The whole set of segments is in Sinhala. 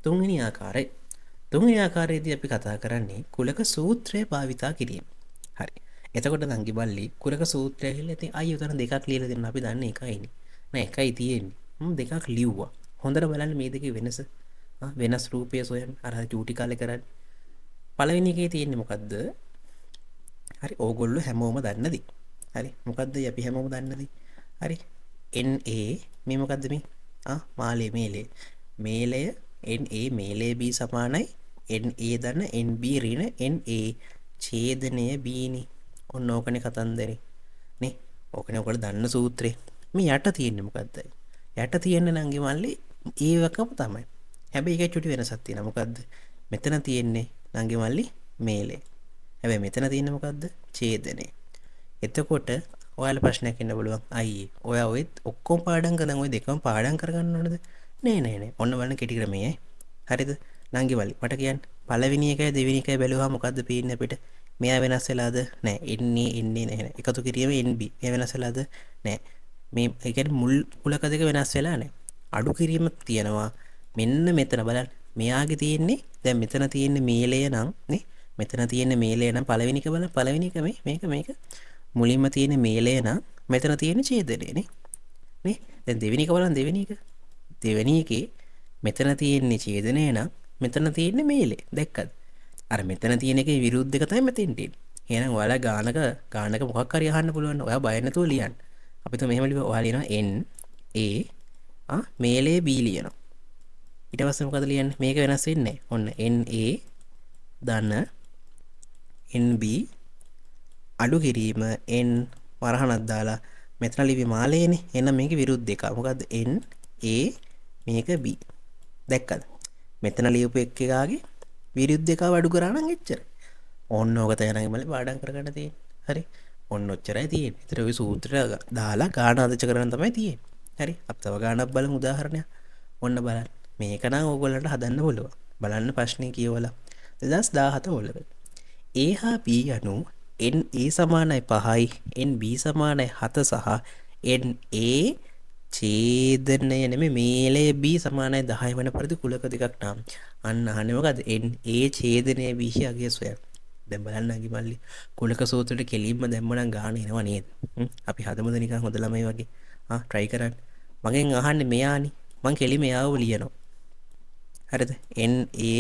තුන්වෙනි ආකාරය. තුන්වෙනි ආකාරයේදී අපි කතා කරන්නේ කුලක සූත්‍රය භාවිතා කිරීම. හරි. එතකොට නංගි බල්ලි කුලක සූත්‍රය කියලා ඉතින් අයියෝ උතන දෙකක් ලියලා දෙන්න අපි දන්නේ එකයිනේ. නෑ එකයි තියෙන්නේ. දෙකක් ලිව්වා. හොඳට බලන්න මේ දෙකේ වෙනස. වෙනස් රූපය සොයන්න. අර චූටි කාලේ කරන්නේ. පළවෙනි එකේ තියෙන්නේ මොකද්ද? හරි ඕගොල්ලෝ හැමෝම දන්නදී. හරි මොකද්ද අපි හැමෝම දන්නදී? හරි NA මේ මොකද්ද මේ? මාලේ මේලේ. මේලය NA මේලේ B සමානයි NA දන්න NB ඍණ NA ඡේදනය B නේ. ඔන්න ඕකනේ කතන්දරේ. නේ? ඕකනේ ඔයගොල්ලෝ දන්න සූත්‍රේ. මේ යට තියෙන්නේ මොකද්ද? යට තියෙන්නේ නංගි මල්ලි ඒවකම තමයි. හැබැයි ඒකේ චුටි වෙනසක් තියෙනවා. මොකද්ද? මෙතන තියෙන්නේ නංගි මල්ලි මේලේ. හැබැයි මෙතන තියෙන්නේ මොකද්ද? ඡේදනය. එතකොට ඔයාලා ප්‍රශ්නයක් එන්න පුළුවන්. අයියේ ඔයා ඔය ඔක්කොම පාඩම් කරන් ඔය දෙකම පාඩම් කරගන්න ඕනද? නෑ. ඔන්න බලන්න කෙටි ක්‍රමය. හරිද? නංගි වලි මට කියන්න. පළවෙනි එකයි දෙවෙනි එකයි බැලුවා මොකද්ද පේන්නේ අපිට? මෙයා වෙනස් වෙලාද? නෑ. එන්නේ නැහැ. එකතු කිරීම NB. මෙයා වෙනස් වෙලාද? නෑ. මේ ඒ කියන්නේ මුල් කුලක දෙක වෙනස් වෙලා නෑ. අඩු කිරීම තියෙනවා. මෙන්න මෙතන බලන්න. මෙයාගේ තියෙන්නේ දැන් මෙතන තියෙන්නේ මේලය නම් නේ. මෙතන තියෙන්නේ මේලය නම් පළවෙනි එක බලන්න. පළවෙනි එක මේක මුලින්ම තියෙන මේලය නම් මෙතන තියෙන ඡේදනය නේ. දැන් දෙවෙනි එක බලන්න දෙවෙනි එක. දෙවෙනි එකේ මෙතන තියෙන්නේ ඡේදනය නම් මෙතන තියෙන්නේ මේලේ. දැක්කද? අර මෙතන තියෙන එකේ විරුද්ධ එක තමයි මෙතෙන් තියෙන්නේ. එහෙනම් ඔයාලා ගානක මොකක් හරි අහන්න පුළුවන්. ඔයා බය නැතුව ලියන්න. අපි તો මෙහෙම ලියුවා. ඔයා ලියනවා N A මේලේ B ලියනවා. ඊට පස්සේ මොකද ලියන්නේ? මේක වෙනස් වෙන්නේ නැහැ. ඔන්න NA ධන NB අඩු කිරීම n වරහණක් දාලා මෙතන ලිවි මාලේනේ. එහෙනම් මේකේ විරුද්ධ එක. මොකද්ද? n a මේක b. දැක්කද? මෙතන ලියපු එකගේ විරුද්ධ එක අඩු කරා නම් එච්චරයි. ඕන්න ඕක තමයි මම පාඩම් කරගන්න තියෙන්නේ. හරි. ඔන්න ඔච්චරයි තියෙන්නේ. ඒතර ඔය සූත්‍රය දාලා ගාන අධච කරන තමයි තියෙන්නේ. හරි. අපි තව ගානක් බලමු උදාහරණයක්. ඔන්න බලන්න. මේක නම් ඕගොල්ලන්ට හදන්න පුළුවන්. බලන්න ප්‍රශ්නේ කියවලා 2017 වලක A හා B යනු NA සමානයි 5යි NB සමානයි 7 සහ NA ඡේදනය නෙමෙයි මේලය B සමානයි 10 වන පරිදි කුලක දෙකක් නම් අන්න අහන්නේ මොකද NA ඡේදනය B යගේ සොයන්න. දැන් බලන්න අඟි මල්ලි කුලක සූත්‍රයට කෙලින්ම දැම්මනම් ගාන එනවා නේද? අපි හදමුද නිකන් හොඳ ළමයි වගේ. try කරන්න. මගෙන් අහන්නේ මෙයානි. මං කෙලින්ම එයාව ලියනවා. හරිද? NA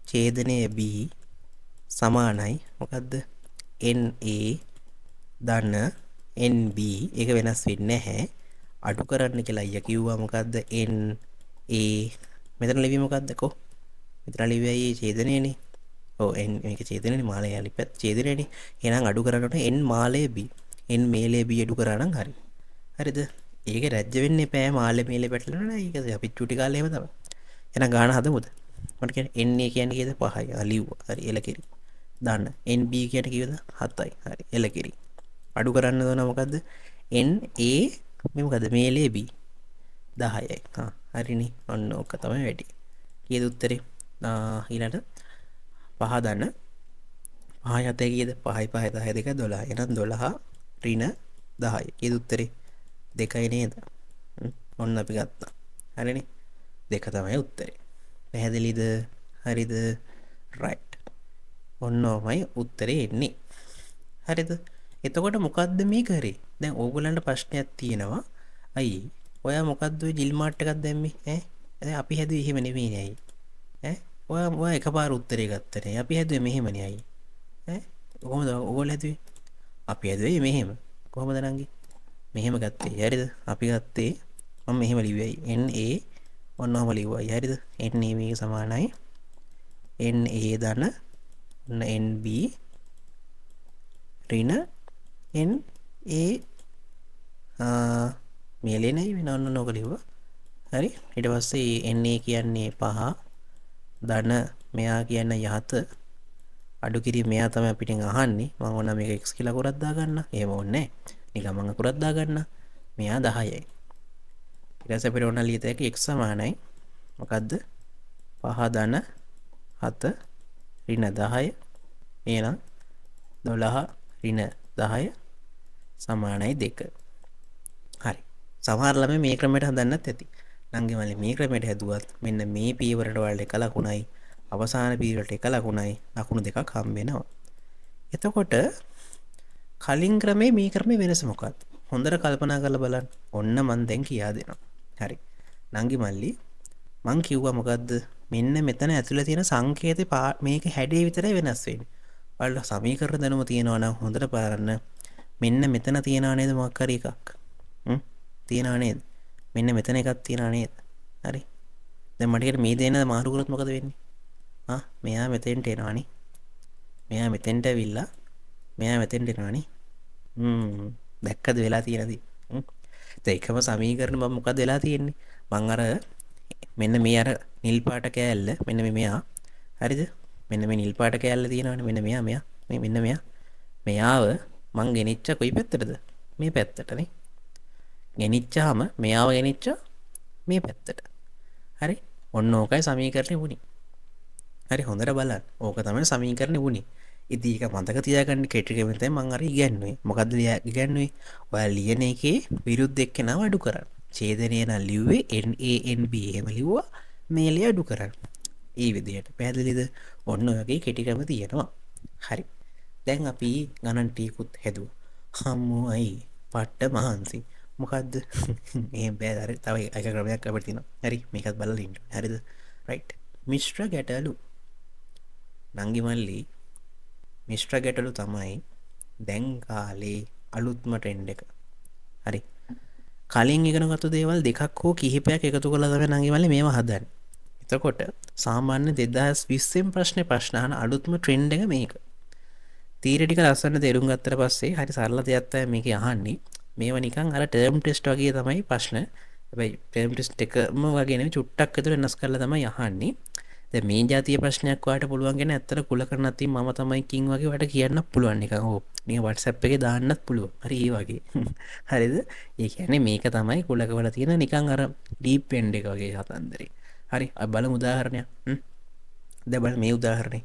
ඡේදනය B සමානයි මොකද්ද NA ධන NB ඒක වෙනස් වෙන්නේ නැහැ අඩු කරන්න කියලා අයියා කිව්වා මොකද්ද NA මෙතන ලිවි මොකද්ද කො මෙතන ලිව්වයි ඡේදනයනේ ඔව් n මේක ඡේදනයනේ මාලය ලිපත් ඡේදනයනේ එහෙනම් අඩු කරනකොට n මාලය B n මේලය B අඩු කරා නම් හරි හරිද ඒක රැජ්‍ය වෙන්න එපා මාලය මේලය පැටලෙනවා නෑ ඒක අපි චුටි කාලේ එහෙම තමයි එහෙනම් ගාන හදමුද මට කියන්නේ NA කියන්නේ කීයද 5යි ලිව්වා හරි එලකිරි දාන්න NB කියන්නේ කීයද 7යි හරි එලකිරි අඩු කරන්න ඕන මොකද්ද NA මේ මොකද්ද මේලේ B 10යි හරිනේ ඔන්න ඕක තමයි වැඩි කීයද උත්තරේ ඊළඟට 5 දාන්න 5 7 කීයද 5යි 5යි 10 2 12 එහෙනම් 12 ඍණ 10යි කීයද උත්තරේ 2යි නේද ඔන්න අපි ගත්තා හරිනේ 2 තමයි උත්තරේ පැහැදිලිද හරිද right ඔන්න ඔමයි උත්තරේ එන්නේ. හරිද? එතකොට මොකද්ද මේ කරේ? දැන් ඕගොල්ලන්ට ප්‍රශ්නයක් තියෙනවා. අයියේ ඔයා මොකද්ද ඔය ජිල් මාට් එකක් දැම්මේ? ඈ අපි හැදුවේ එහෙම නෙමෙයිනේ අයියේ. ඔයා එකපාර උත්තරේ ගත්තනේ. අපි හැදුවේ මෙහෙමනේ අයියේ. කොහොමද ඕගොල්ලෝ හැදුවේ? අපි හැදුවේ මෙහෙම. කොහොමද නංගි? මෙහෙම ගත්තේ. හරිද? අපි ගත්තේ මම මෙහෙම ලිව්වයි. NA ඔන්නම ලිව්වයි. හරිද? NA මේක සමානයි NA ධන NB ඍණ NA මේලේ නයි වෙන ඔන්න නෝක ලිව්වා හරි ඊට පස්සේ NA කියන්නේ 5 ධන මෙයා කියන්නේ යහත අඩු කිරීම මෙයා තමයි අපිටින් අහන්නේ මම ඕන මේක x කියලා කරත් දාගන්න එහෙම ඕනේ නිකන් මම කරත් දාගන්න මෙයා 10යි ඊට පස්සේ අපිට ඕන ලියත හැකි x සමානයි මොකද්ද 5 ධන 7 ඍණ 10 එහෙනම් 12 ඍණ 10 සමානයි 2. හරි. සමහර ළමයි මේ ක්‍රමයට හදන්නත් ඇති. නංගි මල්ලි මේ ක්‍රමයට හැදුවත් මෙන්න මේ පියවරට වලට එක ලකුණයි අවසාන පියවරට එක ලකුණයි ලකුණු දෙකක් හම්බ වෙනවා. එතකොට කලින් ක්‍රමේ මේ ක්‍රමේ වෙනස මොකක්ද? හොඳට කල්පනා කරලා බලන්න. ඔන්න මන් දැන් කියා දෙනවා. හරි. නංගි මල්ලි මං කිව්වා මොකද්ද? මෙන්න මෙතන ඇතුළේ තියෙන සංකේතේ මේක හැඩේ විතරයි වෙනස් වෙන්නේ. ඔයාලට සමීකරණ දැනුම තියෙනවා නම් හොඳට බලන්න. මෙන්න මෙතන තියනවා නේද මොකක් හරි එකක්? තියනවා නේද? මෙන්න මෙතන එකක් තියනවා නේද? හරි. දැන් මට මේ දෙන්න මාරු කරොත් මොකද වෙන්නේ? මෙයා මෙතෙන්ට එනවනේ. මෙයා මෙතෙන්ට ඇවිල්ලා මෙයා මෙතෙන්ට එනවනේ. දැක්කද වෙලා තියෙනදී? එකම සමීකරණ මම මොකද වෙලා තියෙන්නේ? මං අර මෙන්න මේ අර නිල් පාට කෑල්ල මෙන්න මෙයා. හරිද? මෙන්න මේ නිල් පාට කෑල්ල තියෙනවනේ. මෙන්න මෙයා මෙන්න මෙයා. මෙයාව මං ගෙනිච්ච කොයි පැත්තටද? මේ පැත්තටනේ. ගෙනිච්චාම මෙයාව ගෙනිච්චා මේ පැත්තට. හරි? ඔන්න ඕකයි සමීකරණේ වුණේ. හරි හොඳට බලන්න. ඕක තමයි සමීකරණේ වුණේ. ඉතින් ඒක මතක තියාගන්න කෙටි ක්‍රමෙන් තමයි මම අර ඉගැන්නුවේ. මොකද්ද ඉගැන්නුවේ? ඔයා ලියන එකේ විරුද්ධ එක්කෙනාව අඩු කරන්න. ඡේදනය නම් ලිව්වේ NANB එහෙම ලිව්වා. මේලේ අඩු කරන්න. ඒ විදිහට. පැහැදිලිද? ඔන්න ඔයගේ කෙටි ක්‍රම තියෙනවා. හරි. දැන් අපි ගණන් ටිකුත් හැදුවා. හම්මුයි පට්ට මහන්සි. මොකද්ද? එහෙම බෑ. අර තව එක ක්‍රමයක් අපිට තියෙනවා. හරි. මේකත් බලලා ඉන්න. හරිද? රයිට්. මිශ්‍ර ගැටලු. නංගි මල්ලි මිශ්‍ර ගැටලු තමයි දැන් කාලේ අලුත්ම ට්‍රෙන්ඩ් එක. හරි. කලින් ඉගෙනගත්තු දේවල් දෙකක් හෝ කිහිපයක් එකතු කරලා තමයි නංගි මල්ලි මේව හදන්නේ. එතකොට සාමාන්‍ය 2020 ප්‍රශ්න අහන අලුත්ම ට්‍රෙන්ඩ් එක මේක. තීර ටික ලස්සන තේරුම් ගත්තට පස්සේ හරි සරල දෙයක් තමයි මේකේ අහන්නේ. මේවා නිකන් අර ටර්ම් ටෙස්ට් වගේ තමයි ප්‍රශ්න. හැබැයි ටර්ම් ටෙස්ට් එකම වගේ නෙවෙයි චුට්ටක් විතර වෙනස් කරලා තමයි අහන්නේ. දැන් මේ જાතිය ප්‍රශ්නයක් ඔයාලට පුළුවන් කියන ඇත්තට කුලකරණත් තින් මම තමයි කිං වගේ ඔයාලට කියන්න පුළුවන් නිකන් ඕ නිකන් WhatsApp එකේ දාන්නත් පුළුවන්. හරි ඒ වගේ. හරිද? ඒ කියන්නේ මේක තමයි කුලකවල තියෙන නිකන් අර ඩීප් එන්ඩ් එක වගේ කතන්දරේ. හරි අපි බලමු උදාහරණයක්. දැන් බලන්න මේ උදාහරණේ.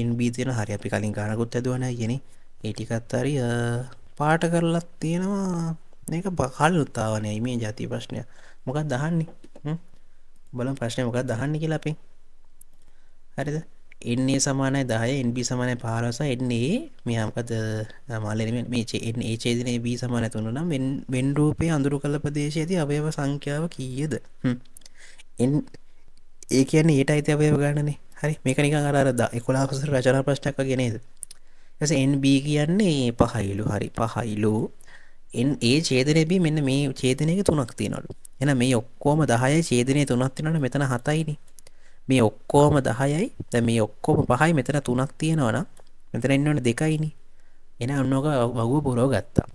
NB තියෙන හරි අපි කලින් ගානකුත් ඇදුවා නෑ යන්නේ. ඒ ටිකත් හරි පාට කරලා තියෙනවා. මේක කලිනුත් ආවනේ මේ જાතිය ප්‍රශ්නය. මොකක්ද අහන්නේ? බලමු ප්‍රශ්නේ මොකක්ද අහන්නේ කියලා අපි. හරිද? NA සමානයි 10 NB සමානයි 15 NA මෙයා මොකද මාළේ මේ NA ඡේදනයේ B සමානයි 3 නම් වෙන් රූපයේ අඳුරු කළ ප්‍රදේශයේදී අවයව සංඛ්‍යාව කීයද? ඒ කියන්නේ ඊට අයිති අවයව ගන්නනේ. හරි මේක නිකන් අර 11 වසර රචනා ප්‍රශ්නයක් වගේ නේද? ඊට NB කියන්නේ 5යිලු. හරි 5යිලු. NA ඡේදනයේ B මෙන්න මේ ඡේදනයක තුනක් තියෙනවලු. එහෙනම් මේ ඔක්කොම 10යි ඡේදනයේ තුනක් තියෙනවනේ මෙතන 7යිනේ. මේ ඔක්කොම 10යි දැන් මේ ඔක්කොම 5යි මෙතන 3ක් තියෙනවනම් මෙතන ඉන්නවනේ 2යිනේ. එහෙනම් ඔන්නෝක වගුව පුරව ගත්තා.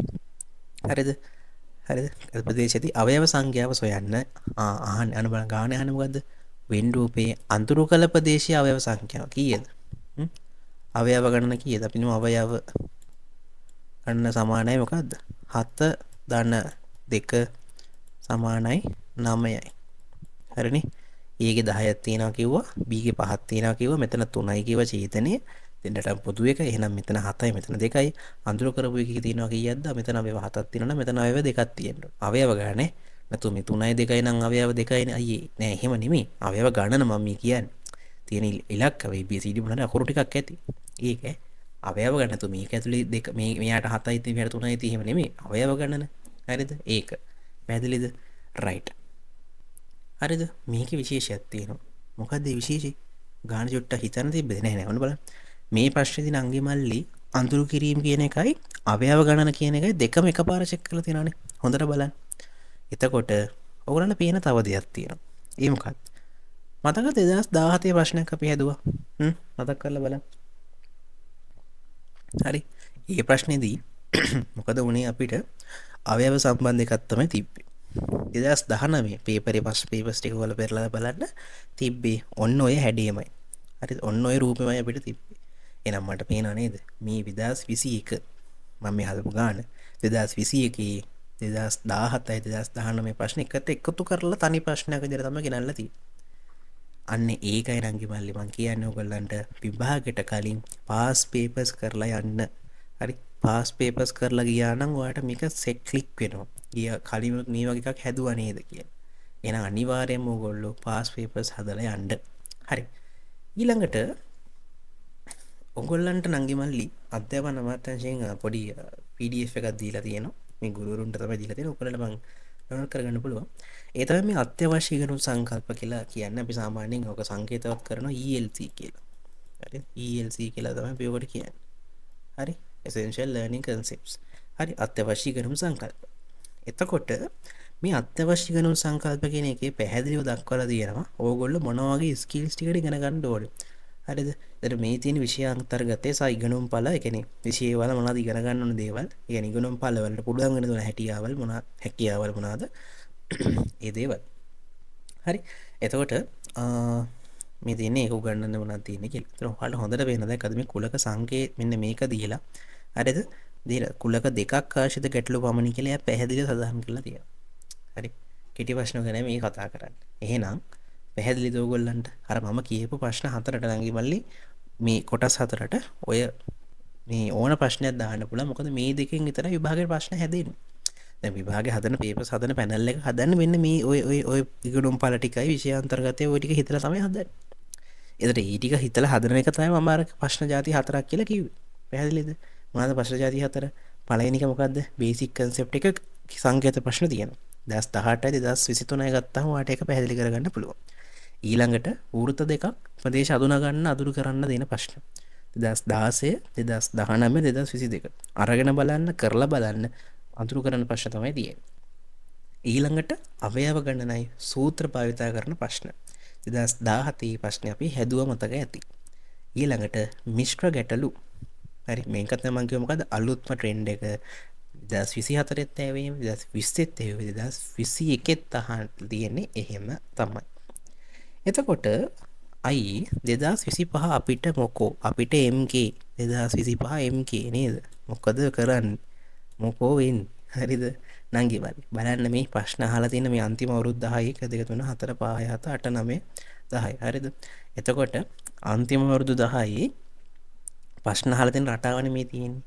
හරිද? හරිද? ප්‍රදේශයේදී අවයව සංඛ්‍යාව සොයන්න අහන්නේ අන බලන්න ගානේ අහන්නේ මොකද්ද? වෙන් රූපයේ අඳුරු කළ ප්‍රදේශයේ අවයව සංඛ්‍යාව කීයද? අවයව ගණන කීයද? අපි නෝ අවයව ගණන සමානයි මොකද්ද? 7 ධන 2 සමානයි 9යි. හරිනේ? ඒගේ 10ක් තියෙනවා කිව්වා B ගේ 5ක් තියෙනවා කිව්වා මෙතන 3යි කිව්වා ඡේදනයේ දෙන්නට පොදු එක එහෙනම් මෙතන 7යි මෙතන 2යි අඳුර කරපු එකේ තියෙනවා කීයක්ද මෙතන අවයව 7ක් තියෙනවා මෙතන අවයව 2ක් තියෙනවා අවයව ගානේ නැතු මේ 3යි 2යි නම් අවයව 2යිනේ අයියේ නෑ එහෙම නෙමෙයි අවයව ගණන මම මේ කියන්නේ තියෙන ඉලක්ක වේ BCD මොනවාද අකුරු ටිකක් ඇති ඒක අවයව ගණන තු මේක ඇතුලේ දෙක මේ මෙයාට 7යි තියෙන මෙයාට 3යි තියෙන එහෙම නෙමෙයි අවයව ගණන හරිද ඒක පැහැදිලිද රයිට් හරිද මේකේ විශේෂයක් තියෙනවා මොකද්ද ඒ විශේෂය ගාන චුට්ට හිතන්න තිබ්බද නැහැ ඔන්න බලන්න මේ ප්‍රශ්නේදී නංගි මල්ලි අඳුරු කිරීම කියන එකයි අවයව ගණන කියන එකයි දෙකම එකපාර චෙක් කරලා තියෙනවානේ හොඳට බලන්න එතකොට ඔයගොල්ලන්ට පේන තව දෙයක් තියෙනවා ඒ මොකක්ද මතකද 2017 ප්‍රශ්නයක් අපි හැදුවා මතක් කරලා බලන්න හරි මේ ප්‍රශ්නේදී මොකද වුනේ අපිට අවයව සම්බන්ධ එකක් තමයි තිබ්බේ 2019 පේපරේ පස් පේපර්ස් ටික වල පෙරලා බලන්න තිබ්බේ ඔන්න ඔය හැඩයමයි. හරිද? ඔන්න ඔය රූපෙමයි අපිට තිබ්බේ. එහෙනම් මට පේනවා නේද? මේ 2021 මම මේ හදපු ගාන 2021 2017යි 2019 ප්‍රශ්න එකට එකතු කරලා තනි ප්‍රශ්නයක් විදිහට තමයි ගෙනල්ලා තියෙන්නේ. අන්න ඒකයි රංගි මල්ලි මං කියන්නේ ඔයගොල්ලන්ට විභාගෙට කලින් පාස් පේපර්ස් කරලා යන්න. හරි? පාස් පේපර්ස් කරලා ගියා නම් ඔයාලට මේක සෙට් ක්ලික් වෙනවා. ගිය කලින් මේ වගේ එකක් හැදුවා නේද කියලා. එහෙනම් අනිවාර්යයෙන්ම ඕගොල්ලෝ පාස් පේපර්ස් හදලා යන්න. හරි. ඊළඟට ඔගොල්ලන්ට නංගි මල්ලි අධ්‍යාපන අමාත්‍යාංශයෙන් පොඩි PDF එකක් දීලා තියෙනවා. මේ ගුරුවරුන්ට තමයි දීලා තියෙන්නේ. ඔයගොල්ලන්ට මම ඩවුන්ලෝඩ් කරගන්න පුළුවන්. ඒ තමයි මේ අත්‍යවශ්‍ය ඉගෙනුම් සංකල්ප කියලා කියන්නේ. අපි සාමාන්‍යයෙන් ඔක සංකේතවත් කරනවා ELC කියලා. හරි. ELC කියලා තමයි අපි ඔකට කියන්නේ. හරි. Essential Learning Concepts. හරි. අත්‍යවශ්‍ය ඉගෙනුම් සංකල්ප. එතකොට මේ අත්‍යවශ්‍ය ඉගෙනුම් සංකල්ප කියන එකේ පැහැදිලිව දක්වලා තියෙනවා. ඕගොල්ලෝ මොන වගේ ස්කිල්ස් ටිකද ඉගෙන ගන්න ඕනේ. හරිද? එතකොට මේ තියෙන විෂය අන්තර්ගතයේ සා ඉගෙනුම් ඵල, ඒ කියන්නේ විෂය වල මොනවද ඉගෙන ගන්න ඕන දේවල්, ඒ කියන්නේ ඉගෙනුම් ඵල වලට පුළුවන් වෙන දේ හැකියාවල් මොනවද? ඒ දේවල්. හරි. එතකොට මේ තියෙන්නේ ඒක උගන්වන්න මොනවද තියෙන්නේ කියලා. එතකොට ඔයාලට හොඳට පේන දැක්කද මේ කුලක සංකේ මෙන්න මේක දීලා. හරිද? දීලා කුලක දෙකක් ආශ්‍රිත ගැටලු පමණි කියලා එයා පැහැදිලිව සඳහන් කරලා තියෙනවා. හරි. කෙටි ප්‍රශ්න ගැන මේ කතා කරන්නේ. එහෙනම් පැහැදිලිද ඔයගොල්ලන්ට? අර මම කියපු ප්‍රශ්න හතරට නංගි මල්ලි මේ කොටස් හතරට ඔය මේ ඕන ප්‍රශ්නයක් දාන්න පුළුවන්. මොකද මේ දෙකෙන් විතරයි විභාගයේ ප්‍රශ්න හැදෙන්නේ. දැන් විභාගයේ හදන පේපර්ස් හදන පැනල් එක හදන්නේ මෙන්න මේ ඔය ඉගෙනුම් ඵල ටිකයි විෂය අන්තර්ගතයේ ඔය ටික හිතලා තමයි හදන්නේ. එතකොට ඒ ටික හිතලා හදන එක තමයි මම අර ප්‍රශ්න ಜಾති හතරක් කියලා කිව්වේ. පැහැදිලිද? මොනවාද ප්‍රශ්න ಜಾති හතර? පළවෙනි එක මොකද්ද? බේසික් කන්සෙප්ට් එක සංකේත ප්‍රශ්න තියෙනවා. 2018යි 2023යි ගත්තාම ඔයාලට ඒක පැහැදිලි කරගන්න පුළුවන්. ඊළඟට වෘත්ත දෙකක් ප්‍රදේශ අඳුරු කරන්න දෙන ප්‍රශ්න. 2016, 2019, 2022. අරගෙන බලන්න, කරලා බලන්න අඳුරු කරන්න ප්‍රශ්න තමයි තියෙන්නේ. ඊළඟට අවයව ගණනයි සූත්‍ර භාවිතා කරන ප්‍රශ්න. 2017 ප්‍රශ්නේ අපි හැදුවා මතක ඇති. ඊළඟට මිශ්‍ර ගැටලු. හරි මේකත් නම් මම කිව්ව මොකද්ද අලුත්ම ට්‍රෙන්ඩ් එක 2024ත් ඇවිත් 2020ත් ඇවිත් 2021ත් අහන්න තියෙන්නේ එහෙම තමයි. එතකොට අයි 2025 අපිට මොකෝ අපිට MK 2025 MK නේද? මොකද කරන්නේ? මොකෝ වෙන්නේ? හරිද? නංගි බලන්න මේ ප්‍රශ්න අහලා තියෙන මේ අන්තිම අවුරුදු 10 1 2 3 4 5 6 7 8 9 10 හරිද? එතකොට අන්තිම අවුරුදු 10 ප්‍රශ්න අහලා තියෙන රටාවනේ මේ තියෙන්නේ.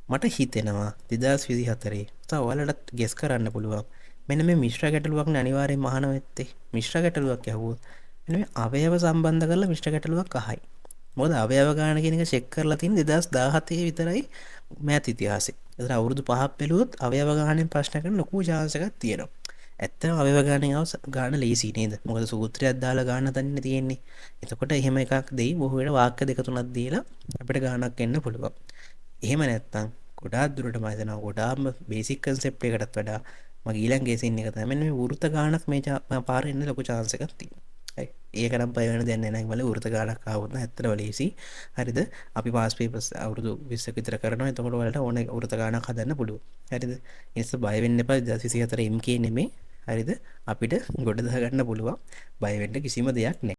මට හිතෙනවා 2024 තව ඔයාලට ගෙස් කරන්න පුළුවන්. මෙන්න මේ මිශ්‍ර ගැටලුවක් නේ අනිවාර්යයෙන්ම අහන වෙත්තේ. මිශ්‍ර ගැටලුවක් ඇහුවොත් මෙන්න මේ අවයව සම්බන්ධ කරලා මිශ්‍ර ගැටලුවක් අහයි. මොකද අවයව ගාන කියන එක චෙක් කරලා තියෙන 2017 විතරයි මෑත් ඉතිහාසෙ. ඒතර අවුරුදු 5ක් බැලුවොත් අවයව ගානෙන් ප්‍රශ්න කරන ලොකු chance එකක් තියෙනවා. ඇත්තටම අවයව ගානෙන් ගාන ලේසි නේද? මොකද සූත්‍රයක් දාලා ගාන තනින් තියෙන්නේ. එතකොට එහෙම එකක් දෙයි බොහෝ වෙලාවට වාක්‍ය දෙක තුනක් දීලා අපිට ගානක් එන්න පුළුවන්. එහෙම නැත්තම් ගොඩාක් දුරට මම හිතනවා ගොඩාක්ම බේසික් කන්සෙප්ට් එකකටත් වඩා මගේ ඊළඟ ගේසින් එක තමයි මෙන්න මේ වෘත්ත ගානක් මේ පාරේ එන්න ලොකු chance එකක් තියෙනවා. ඒක නම් බය වෙන දෙයක් නෑ නං වල වෘත්ත ගානක් ආවොත් නම් ඇත්තටම ලේසි. හරිද? අපි පාස් පේපර්ස් අවුරුදු 20ක විතර කරනවා. එතකොට ඔයාලට ඕනේ වෘත්ත ගානක් හදන්න පුළුවන්. හරිද? ඒ නිසා බය වෙන්න එපා 2024 MK නෙමෙයි. හරිද? අපිට ගොඩ දා ගන්න පුළුවන්. බය වෙන්න කිසිම දෙයක් නෑ.